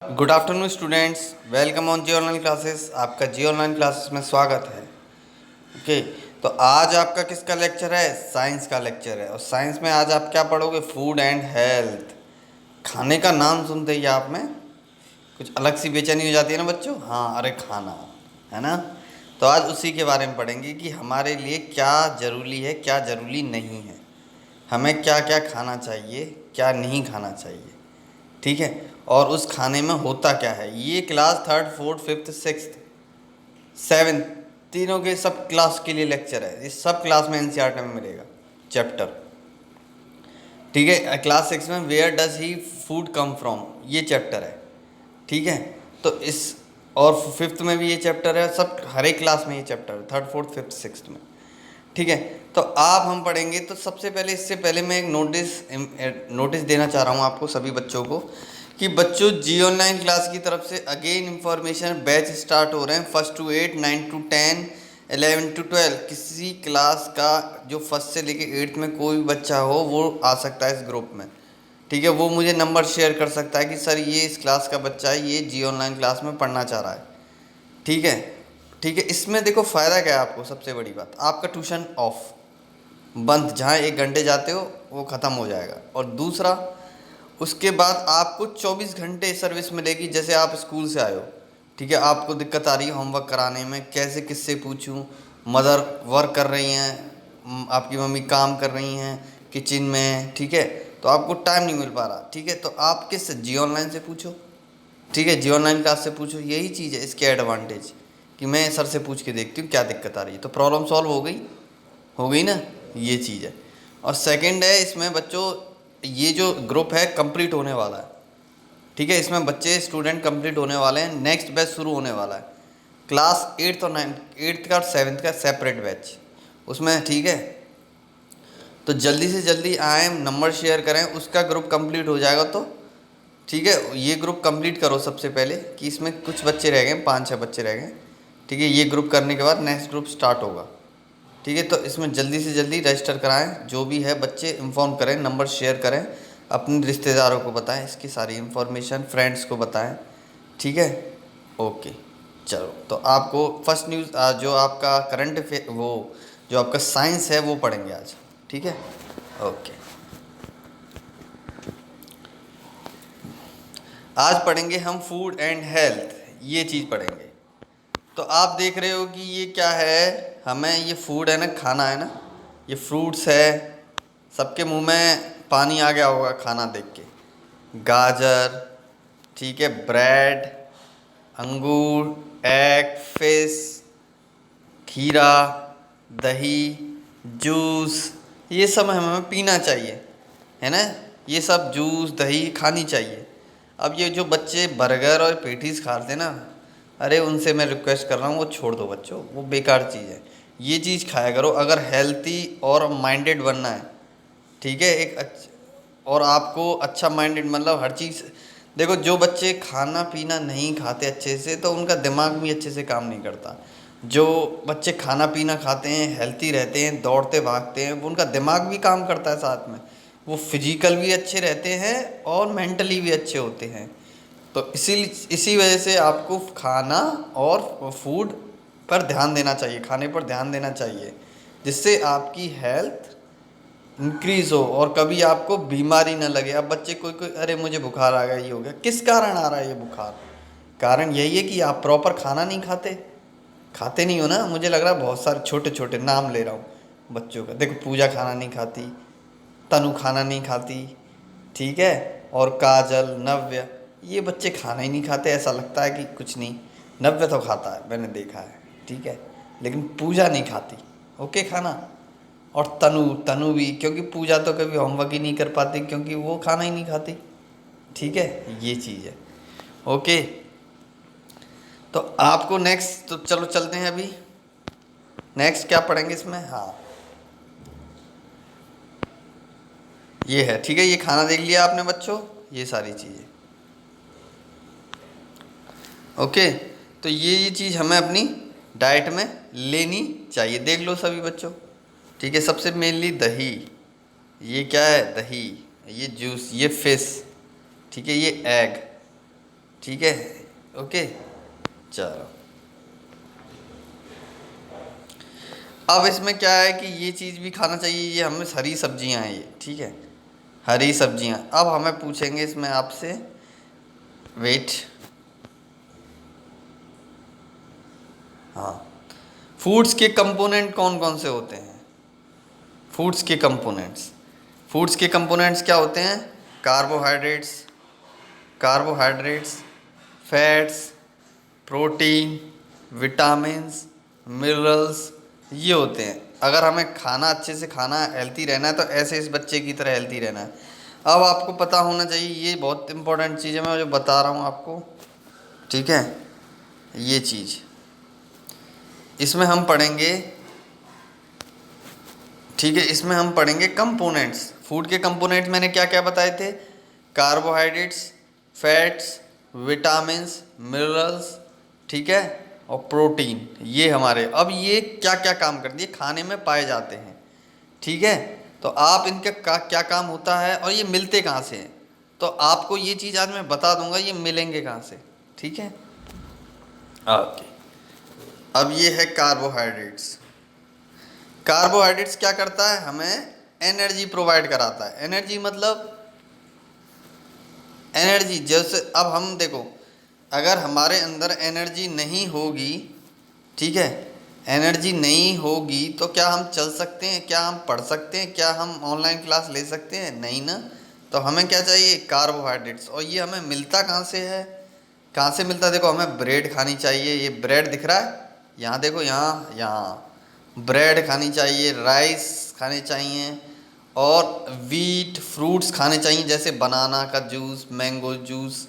Good afternoon students, welcome on G online classes. आपका G online classes में स्वागत है। ओके, तो आज आपका किसका लेक्चर है? साइंस का लेक्चर है। और साइंस में आज आप क्या पढ़ोगे? Food and health. खाने का नाम सुनते ही आप में कुछ अलग सी बेचैनी हो जाती है ना बच्चों। हाँ, अरे खाना है ना। तो आज उसी के बारे में पढ़ेंगे कि हमारे लिए क्या ज़रूरी है, क्या ज़रूरी नहीं है, हमें क्या क्या खाना चाहिए, क्या नहीं खाना चाहिए। ठीक है, और उस खाने में होता क्या है। ये class third fourth fifth sixth seven तीनों के सब क्लास के लिए लेक्चर है। ये सब क्लास में एनसीईआरटी में मिलेगा चैप्टर। ठीक है, क्लास सिक्स में where does he food come from, ये चैप्टर है। ठीक है, तो इस और फिफ्थ में भी ये चैप्टर है। सब हर एक क्लास में ये चैप्टर है, थर्ड फोर्थ फिफ्थ सिक्स्थ में। ठीक है, तो आप हम पढ़ेंगे। तो सबसे पहले, इससे पहले मैं एक नोटिस देना चाह रहा हूँ आपको सभी बच्चों को कि बच्चों जी ऑनलाइन क्लास की तरफ से अगेन इंफॉर्मेशन बैच स्टार्ट हो रहे हैं। First to eight, 9 to 10, 11 to 12। किसी क्लास का जो फर्स्ट से लेके एट्थ में कोई भी बच्चा हो वो आ सकता है इस ग्रुप में। ठीक है, वो मुझे नंबर शेयर कर सकता है कि सर ये इस क्लास का बच्चा है, ये जी ऑनलाइन क्लास में पढ़ना चाह रहा है। ठीक है, ठीक है। इसमें देखो फ़ायदा क्या है आपको। सबसे बड़ी बात, आपका ट्यूशन ऑफ बंद, जहाँ 1 घंटे जाते हो वो ख़त्म हो जाएगा। और दूसरा, उसके बाद आपको 24 घंटे सर्विस मिलेगी। जैसे आप स्कूल से आए हो, ठीक है, आपको दिक्कत आ रही है होमवर्क कराने में, कैसे किससे पूछूं, मदर वर्क कर रही हैं, आपकी मम्मी काम कर रही हैं किचन में, ठीक है, तो आपको टाइम नहीं मिल पा रहा। ठीक है, तो आप किस जी ऑनलाइन से पूछो। ठीक है, जी ऑनलाइन क्लास से पूछो। यही चीज़ है इसके एडवांटेज कि मैं सर से पूछ के देखती हूँ क्या दिक्कत आ रही है, तो प्रॉब्लम सॉल्व हो गई ना। ये चीज़ है। और सेकंड है, इसमें बच्चों ये जो ग्रुप है कंप्लीट होने वाला है। ठीक है, इसमें बच्चे स्टूडेंट कंप्लीट होने वाले हैं। नेक्स्ट बैच शुरू होने वाला है क्लास एट्थ और नाइन्थ, एट्थ का और सेवन्थ का सेपरेट बैच उसमें। ठीक है, तो जल्दी से जल्दी आए, नंबर शेयर करें, उसका ग्रुप कंप्लीट हो जाएगा। तो ठीक है, ये ग्रुप कंप्लीट करो सबसे पहले कि इसमें कुछ बच्चे रह गए, 5-6 बच्चे रह गए। ठीक है, ये ग्रुप करने के बाद नेक्स्ट ग्रुप स्टार्ट होगा। ठीक है, तो इसमें जल्दी से जल्दी रजिस्टर कराएं। जो भी है बच्चे इन्फॉर्म करें, नंबर शेयर करें, अपने रिश्तेदारों को बताएं, इसकी सारी इन्फॉर्मेशन फ्रेंड्स को बताएं। ठीक है, ओके। चलो, तो आपको फर्स्ट न्यूज़ जो आपका करंट वो जो आपका साइंस है वो पढ़ेंगे आज। ठीक है, ओके। आज पढ़ेंगे हम फूड एंड हेल्थ, ये चीज़ पढ़ेंगे। तो आप देख रहे हो कि ये क्या है, हमें ये फूड है ना, खाना है ना, ये फ्रूट्स है। सबके मुंह में पानी आ गया होगा खाना देख के। गाजर, ठीक है, ब्रेड, अंगूर, एग, फिश, खीरा, दही, जूस, ये सब हमें पीना चाहिए, है ना। ये सब जूस दही खानी चाहिए। अब ये जो बच्चे बर्गर और पेटीज खाते हैं ना, अरे उनसे मैं रिक्वेस्ट कर रहा हूँ वो छोड़ दो बच्चों, वो बेकार चीज़ है। ये चीज़ खाया करो अगर हेल्थी और माइंडेड बनना है। ठीक है, और आपको अच्छा माइंडेड मतलब हर चीज़। देखो, जो बच्चे खाना पीना नहीं खाते अच्छे से, तो उनका दिमाग भी अच्छे से काम नहीं करता। जो बच्चे खाना पीना खाते हैं, हेल्थी रहते हैं, दौड़ते भागते हैं, वो उनका दिमाग भी काम करता है साथ में। वो फिजिकल भी अच्छे रहते हैं और मेंटली भी अच्छे होते हैं। तो इसी वजह से आपको खाना और फूड पर ध्यान देना चाहिए, खाने पर ध्यान देना चाहिए, जिससे आपकी हेल्थ इंक्रीज हो और कभी आपको बीमारी ना लगे। अब बच्चे कोई कोई, अरे मुझे बुखार आ गया, ये हो गया, किस कारण आ रहा है ये बुखार? कारण यही है कि आप प्रॉपर खाना नहीं खाते, खाते नहीं हो ना। मुझे लग रहा है बहुत सारे छोटे छोटे नाम ले रहा हूँ बच्चों का। देखो, पूजा खाना नहीं खाती, तनु खाना नहीं खाती, ठीक है, और काजल, नव्य, ये बच्चे खाना ही नहीं खाते। ऐसा लगता है कि कुछ नहीं, नव्य तो खाता है, मैंने देखा है, ठीक है, लेकिन पूजा नहीं खाती। ओके, खाना। और तनु तनु भी, क्योंकि पूजा तो कभी होमवर्क ही नहीं कर पाती, क्योंकि वो खाना ही नहीं खाती। ठीक है, ये चीज़ है। ओके, तो आपको नेक्स्ट, तो चलो चलते हैं अभी नेक्स्ट क्या पढ़ेंगे इसमें। हाँ, ये है। ठीक है, ये खाना देख लिया आपने बच्चों, ये सारी चीज़ें। ओके, तो ये चीज़ हमें अपनी डाइट में लेनी चाहिए। देख लो सभी बच्चों। ठीक है, सबसे मेनली दही, ये क्या है, दही, ये जूस, ये फिश, ठीक है, ये एग, ठीक है, ओके। चलो, अब इसमें क्या है कि ये चीज़ भी खाना चाहिए, ये हमें हरी सब्जियां हैं ये, ठीक है, हरी सब्जियां। अब हमें पूछेंगे इसमें आपसे, वेट, हाँ, फूड्स के कंपोनेंट कौन कौन से होते हैं? फूड्स के कंपोनेंट्स, फूड्स के कंपोनेंट्स क्या होते हैं? Carbohydrates, carbohydrates, fats, protein, vitamins, minerals, ये होते हैं। अगर हमें खाना अच्छे से खाना है, हेल्थी रहना है, तो ऐसे इस बच्चे की तरह हेल्थी रहना है। अब आपको पता होना चाहिए, ये बहुत इंपॉर्टेंट चीज़ है, मैं जो बता रहा हूँ आपको, ठीक है, ये चीज़ इसमें हम पढ़ेंगे, ठीक है, इसमें हम पढ़ेंगे कंपोनेंट्स। फूड के कंपोनेंट्स मैंने क्या क्या बताए थे? कार्बोहाइड्रेट्स, फैट्स, विटामिन्स, मिनरल्स, ठीक है, और प्रोटीन, ये हमारे, अब ये क्या क्या काम करती है, खाने में पाए जाते हैं, ठीक है। तो आप इनका क्या काम होता है और ये मिलते कहाँ से हैं, तो आपको ये चीज़ आज मैं बता दूंगा, ये मिलेंगे कहाँ से, ठीक है, ओके। अब ये है कार्बोहाइड्रेट्स। कार्बोहाइड्रेट्स क्या करता है? हमें एनर्जी प्रोवाइड कराता है। एनर्जी मतलब एनर्जी, जैसे अब हम देखो, अगर हमारे अंदर एनर्जी नहीं होगी, ठीक है, एनर्जी नहीं होगी तो क्या हम चल सकते हैं, क्या हम पढ़ सकते हैं, क्या हम ऑनलाइन क्लास ले सकते हैं? नहीं ना। तो हमें क्या चाहिए? कार्बोहाइड्रेट्स। और ये हमें मिलता कहाँ से है? कहाँ से मिलता है? देखो, हमें ब्रेड खानी चाहिए, ये ब्रेड दिख रहा है यहाँ, देखो यहाँ यहाँ ब्रेड खानी चाहिए, राइस खाने चाहिए, और वीट फ्रूट्स खाने चाहिए, जैसे बनाना का जूस, मैंगो जूस,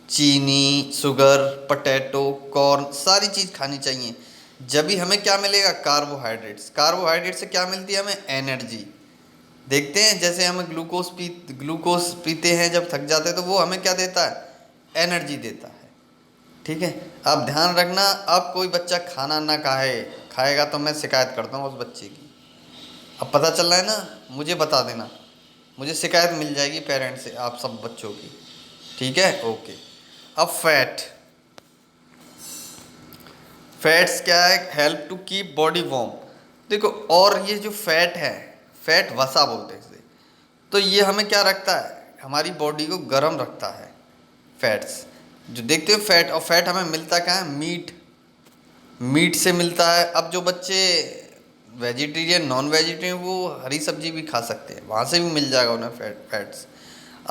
चीनी, शुगर, पोटैटो, कॉर्न, सारी चीज़ खानी चाहिए। जब भी हमें क्या मिलेगा? कार्बोहाइड्रेट्स। कार्बोहाइड्रेट से क्या मिलती है हमें? एनर्जी। देखते हैं, जैसे हमें ग्लूकोज पीते हैं जब थक जाते हैं, तो वो हमें क्या देता है? एनर्जी देता है, ठीक है। अब ध्यान रखना, अब कोई बच्चा खाना ना खाएगा तो मैं शिकायत करता हूँ उस बच्चे की। अब पता चल रहा है ना, मुझे बता देना, मुझे शिकायत मिल जाएगी पेरेंट्स से आप सब बच्चों की, ठीक है, ओके। अब फैट्स क्या है? Help to keep body warm. देखो, और ये जो फैट है, फैट वसा बोलते हैं इसे, तो ये हमें क्या रखता है? हमारी बॉडी को गर्म रखता है। फैट्स जो देखते हो, फैट, और फैट हमें मिलता क्या है? मीट से मिलता है। अब जो बच्चे वेजिटेरियन, नॉन वेजिटेरियन, वो हरी सब्जी भी खा सकते हैं, वहाँ से भी मिल जाएगा उन्हें फैट्स।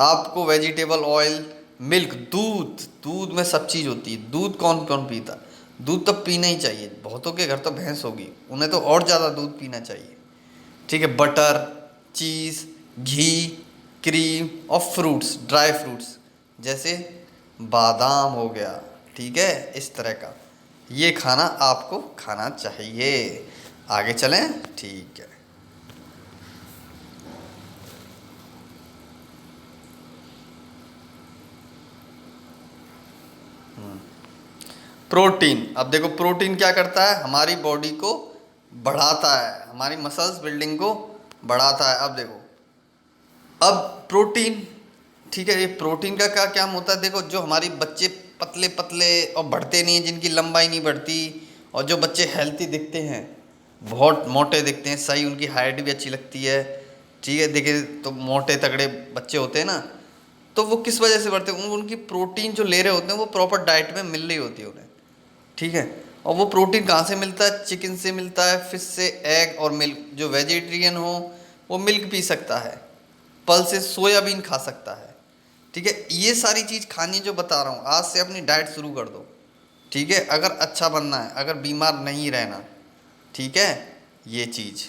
आपको वेजिटेबल ऑयल, मिल्क, दूध में सब चीज़ होती है। दूध कौन कौन पीता? दूध तो पीना ही चाहिए, बहुतों के घर तो भैंस होगी, उन्हें तो और ज़्यादा दूध पीना चाहिए, ठीक है। बटर, चीज़, घी, क्रीम, और फ्रूट्स, ड्राई फ्रूट्स, जैसे बादाम हो गया, ठीक है, इस तरह का, ये खाना आपको खाना चाहिए। आगे चलें, ठीक है। प्रोटीन, अब देखो प्रोटीन क्या करता है? हमारी बॉडी को बढ़ाता है, हमारी मसल्स बिल्डिंग को बढ़ाता है। अब देखो, अब प्रोटीन, ठीक है, ये प्रोटीन का क्या काम होता है? देखो, जो हमारी बच्चे पतले पतले और बढ़ते नहीं हैं, जिनकी लंबाई नहीं बढ़ती, और जो बच्चे हेल्थी दिखते हैं, बहुत मोटे दिखते हैं, सही, उनकी हाइट भी अच्छी लगती है, ठीक है, देखिए तो मोटे तगड़े बच्चे होते हैं ना, तो वो किस वजह से बढ़ते हैं? उनकी प्रोटीन जो ले रहे होते हैं वो प्रॉपर डाइट में मिल रही होती है उन्हें, ठीक है। और वो प्रोटीन कहाँ से मिलता है? चिकन से मिलता है, फिश से, एग और मिल्क। जो वेजिटेरियन हो वो मिल्क पी सकता है, फल से सोयाबीन खा सकता है, ठीक है। ये सारी चीज़ खानी जो बता रहा हूँ, आज से अपनी डाइट शुरू कर दो, ठीक है, अगर अच्छा बनना है, अगर बीमार नहीं रहना, ठीक है, ये चीज़।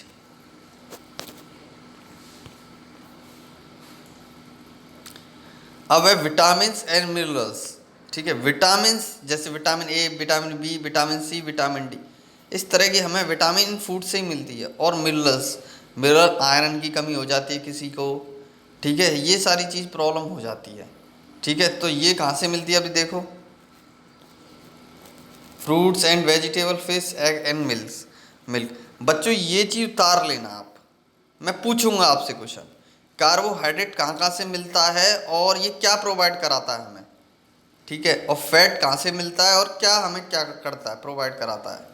अब है विटामिन एंड मिनरल्स, ठीक है। विटामिन, जैसे vitamin A, vitamin B, vitamin C, vitamin D, इस तरह की हमें विटामिन फूड से ही मिलती है। और मिनरल्स, मिनरल, आयरन की कमी हो जाती है किसी को, ठीक है, ये सारी चीज़ प्रॉब्लम हो जाती है, ठीक है। तो ये कहाँ से मिलती है? अभी देखो, fruits and vegetable, fish, egg and milk. बच्चों, ये चीज़ उतार लेना आप, मैं पूछूंगा आपसे क्वेश्चन, कार्बोहाइड्रेट कहाँ कहाँ से मिलता है और ये क्या प्रोवाइड कराता है हमें? ठीक है। और फैट कहाँ से मिलता है और क्या हमें क्या करता है, प्रोवाइड कराता है।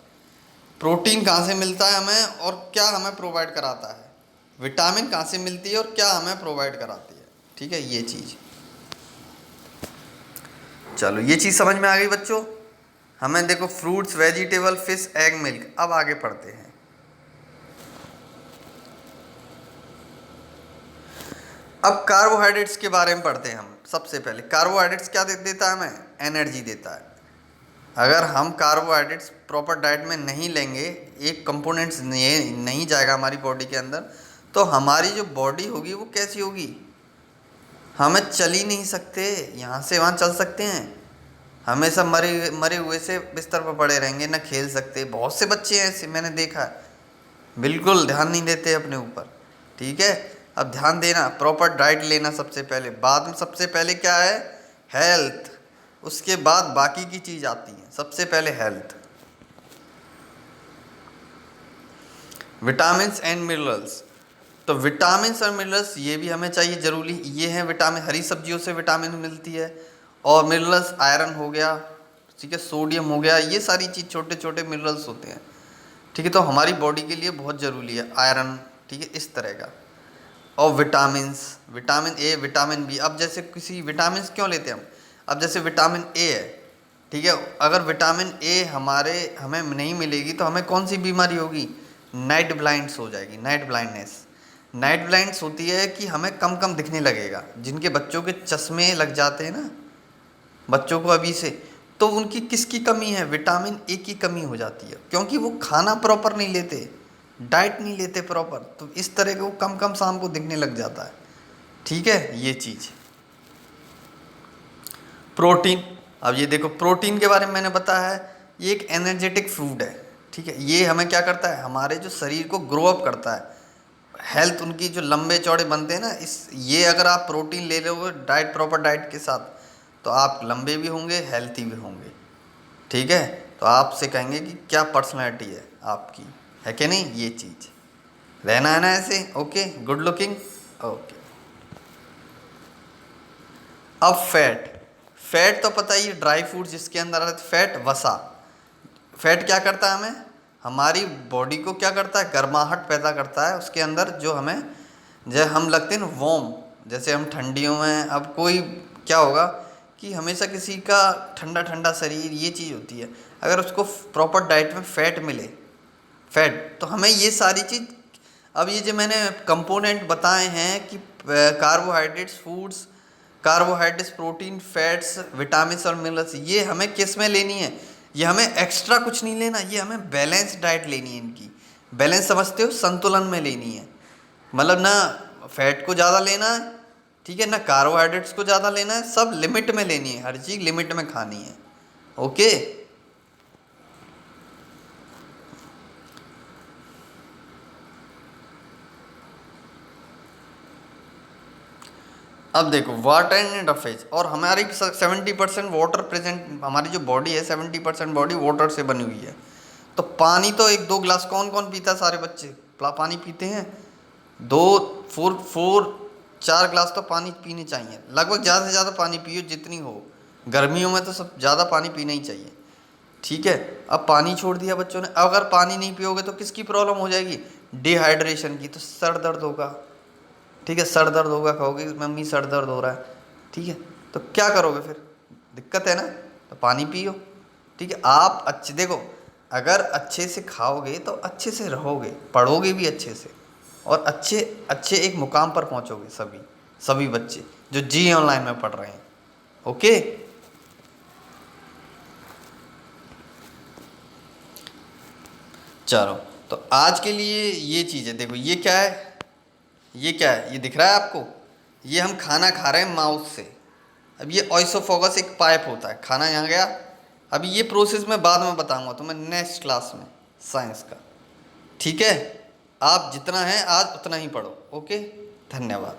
प्रोटीन कहाँ से मिलता है हमें और क्या हमें प्रोवाइड कराता है। विटामिन कहाँ से मिलती है और क्या हमें प्रोवाइड कराती है। ठीक है, ये चीज़। चलो ये चीज़ समझ में आ गई बच्चों। हमें देखो fruits, vegetable, fish, egg, milk. अब आगे पढ़ते हैं। अब कार्बोहाइड्रेट्स के बारे में पढ़ते हैं हम। सबसे पहले कार्बोहाइड्रेट्स क्या देता है हमें, एनर्जी देता है। अगर हम कार्बोहाइड्रेट्स प्रॉपर डाइट में नहीं लेंगे, एक कंपोनेंट्स नहीं जाएगा हमारी बॉडी के अंदर, तो हमारी जो बॉडी होगी वो कैसी होगी। हमें चल ही नहीं सकते, यहाँ से वहाँ चल सकते हैं, हमेशा मरे मरे हुए से बिस्तर पर पड़े रहेंगे, ना खेल सकते। बहुत से बच्चे हैं ऐसे मैंने देखा है, बिल्कुल ध्यान नहीं देते अपने ऊपर। ठीक है, अब ध्यान देना, प्रॉपर डाइट लेना सबसे पहले। बाद में सबसे पहले क्या है, हेल्थ। उसके बाद बाकी की चीज़ आती है, सबसे पहले हेल्थ। Vitamins and minerals. तो विटामिन्स और मिनरल्स ये भी हमें चाहिए, जरूरी ये है। विटामिन हरी सब्जियों से विटामिन मिलती है, और मिनरल्स आयरन हो गया, ठीक है, सोडियम हो गया, ये सारी चीज़ छोटे छोटे मिनरल्स होते हैं। ठीक है, तो हमारी बॉडी के लिए बहुत ज़रूरी है आयरन। ठीक है, इस तरह का। और vitamins, vitamin A, vitamin B. अब जैसे किसी विटामिन क्यों लेते हैं हम, अब जैसे विटामिन ए है, ठीक है, अगर विटामिन ए हमें नहीं मिलेगी तो हमें कौन सी बीमारी होगी, नाइट ब्लाइंड्स हो जाएगी, नाइट ब्लाइंडनेस। नाइट ब्लाइंड्स होती है कि हमें कम कम दिखने लगेगा। जिनके बच्चों के चश्मे लग जाते हैं ना बच्चों को अभी से, तो उनकी किसकी कमी है, विटामिन ए की कमी हो जाती है, क्योंकि वो खाना प्रॉपर नहीं लेते, डाइट नहीं लेते प्रॉपर। तो इस तरह के वो कम कम शाम को दिखने लग जाता है। ठीक है, ये चीज़। प्रोटीन। अब ये देखो, प्रोटीन के बारे में मैंने बताया है, ये एक एनर्जेटिक फूड है। ठीक है, ये हमें क्या करता है, हमारे जो शरीर को ग्रो अप करता है, हेल्थ उनकी जो लंबे चौड़े बनते हैं ना, ये अगर आप प्रोटीन ले लोगे डाइट, प्रॉपर डाइट के साथ, तो आप लंबे भी होंगे, हेल्थी भी होंगे। ठीक है, तो आपसे कहेंगे कि क्या पर्सनैलिटी है आपकी, है कि नहीं। ये चीज़ रहना है ना ऐसे। Okay, good looking. ओके, अब फैट। फैट तो पता ही, ड्राई फ्रूट जिसके अंदर आते, फैट वसा। फैट क्या करता है हमें, हमारी बॉडी को क्या करता है, गर्माहट पैदा करता है उसके अंदर, जो हमें, जब हम लगते हैं ना वॉर्म, जैसे हम ठंडियों में, अब कोई क्या होगा कि हमेशा किसी का ठंडा ठंडा शरीर, ये चीज़ होती है। अगर उसको प्रॉपर डाइट में फैट मिले, फैट, तो हमें ये सारी चीज़, अब ये जो मैंने कंपोनेंट बताए हैं कि carbohydrates, foods, carbohydrates, protein, fats, vitamin और मिनरल्स, ये हमें किस में लेनी है, ये हमें एक्स्ट्रा कुछ नहीं लेना, ये हमें बैलेंस डाइट लेनी है इनकी। बैलेंस समझते हो, संतुलन में लेनी है। मतलब ना फैट को ज़्यादा लेना है, ठीक है, ना कार्बोहाइड्रेट्स को ज़्यादा लेना है, सब लिमिट में लेनी है, हर चीज़ लिमिट में खानी है। ओके, अब देखो वाटर एंड इंटरफेस, और हमारी 70% वाटर प्रेजेंट, हमारी जो बॉडी है 70% बॉडी वाटर से बनी हुई है। तो पानी तो 1-2 गिलास कौन कौन पीता है, सारे बच्चे पानी पीते हैं। 4 गिलास तो पानी पीने चाहिए लगभग, ज़्यादा से ज़्यादा पानी पियो जितनी हो। गर्मियों में तो सब ज़्यादा पानी पीना ही चाहिए। ठीक है, अब पानी छोड़ दिया बच्चों ने, अगर पानी नहीं पियोगे तो किसकी प्रॉब्लम हो जाएगी, डिहाइड्रेशन की, तो सर दर्द होगा। ठीक है, सर दर्द होगा, कहोगे मम्मी सर दर्द हो रहा है। ठीक है, तो क्या करोगे फिर, दिक्कत है ना, तो पानी पियो। ठीक है, आप अच्छे देखो, अगर अच्छे से खाओगे तो अच्छे से रहोगे, पढ़ोगे भी अच्छे से, और अच्छे अच्छे एक मुकाम पर पहुंचोगे सभी बच्चे जो जी ऑनलाइन में पढ़ रहे हैं। ओके, चलो, तो आज के लिए ये चीज़ है। देखो ये क्या है, ये क्या है, ये दिख रहा है आपको, ये हम खाना खा रहे हैं माउथ से। अब ये ऑइसोफोगस एक पाइप होता है, खाना यहाँ गया। अभी ये प्रोसेस मैं बाद में बताऊंगा तुम्हें नेक्स्ट क्लास में, साइंस का। ठीक है, आप जितना है आज उतना ही पढ़ो। ओके, धन्यवाद।